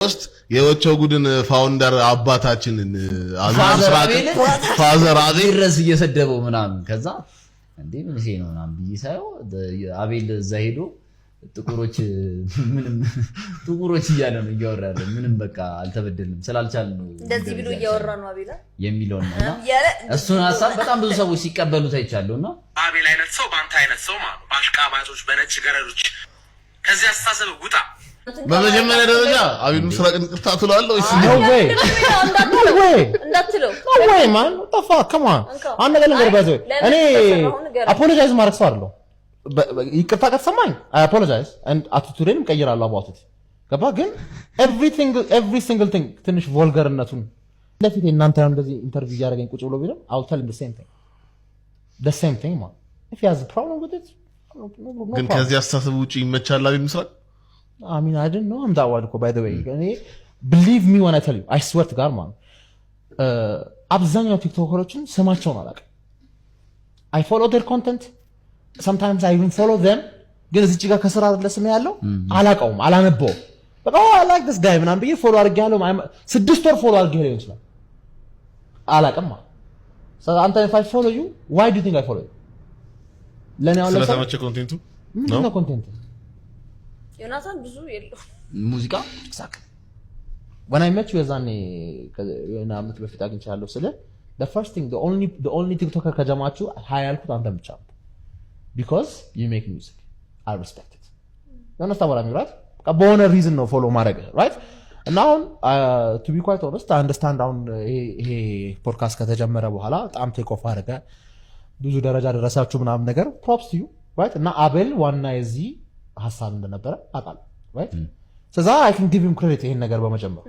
ፖስት የወቸው ጉድን ፋውንደር አባታችንን ፋዘር አቤል ድረስ እየሰደበው ምናምን ከዛ እንዴ ምን ይሄ ነው ምናምን ብይሳየው አቤል እዛ ሄዶ ጥቁሮች እያለ ነው እያወራለ ምንም በቃ አልተበደልንም ስላልቻልን ነው እንደዚህ ብሎ እያወራ ነው አቤል የሚለው ነው እሱን ሐሳብ በጣም ብዙ ሰዎች ሲቀበሉት አይቻለውና አቤል አይነት ሰው ባንተ አይነት ሰው ማለት ባሽቃባጮች በነጭ ገረዶች ከዚህ አስተሳሰብ ውጣ በመጀመሪያ ደረጃ አቤል ምስራቅን ቅርታ ትላለህ ወይስ no way እንዳትለው no way man what the fuck come on አንተ ለነገር ባዘው እኔ apologize ማድረግ ሰው አይደለም ይቅርታ ከተሰማኝ I apologize and attitude-ን ቀይራለሁ about it ገባ ግን every single thing ትንሽ vulgarነቱን ለፊት እናንተ እንደዚህ ኢንተርቪው ያደረገኝ ቁጭ ብሎ ቢለው I'll tell him the same thing man if he has a problem with it ግን ከዚህ አስተሳሰብ ውጪ ይመቻል አቤል ምስራቅ I mean I didn't know him that well by the way believe me when I tell you I swear to God man አብዛኛው ቲክቶከሮችን ስማቸውን አላውቅም I follow their content sometimes I even follow them ግን እዚህ ጋር ከስራ አይደለ ስም ያለው አላውቀውም አላነበው በቃ I like this guy ምናምን ብዬ ፎሎ አድርጌያለሁ 6 ወር ፎሎ አድርጌያለሁ ይችላል አላውቅም so አንተ if I follow you why do you think I follow you ለኔ አሁን ለሰማቸ ኮንቴንቱ ነው ኮንቴንት ዮናታን ብዙ የለው ሙዚቃ exactly when I met you የዛኔ አመት በፊት አግኝቻለሁ ስለ the first thing the only TikToker ከጀማቹ ያልኩት አንተ ብቻ ነው because you make music I respect it you understand what I mean right በሆነ reason ነው follow ማድረግ right and now to be quite honest I understand አሁን ይሄ ፖድካስት ከተጀመረ በኋላ በጣም ቴክ ኦፍ አደረገ ብዙ ደረጃ ደረሳችሁ ምናምን ነገር props to you right እና አቤል ዋና የዚህ ሐሳብ እንደነበረ አውቃለሁ right so that I can give him credit ይሄን ነገር በመጀመር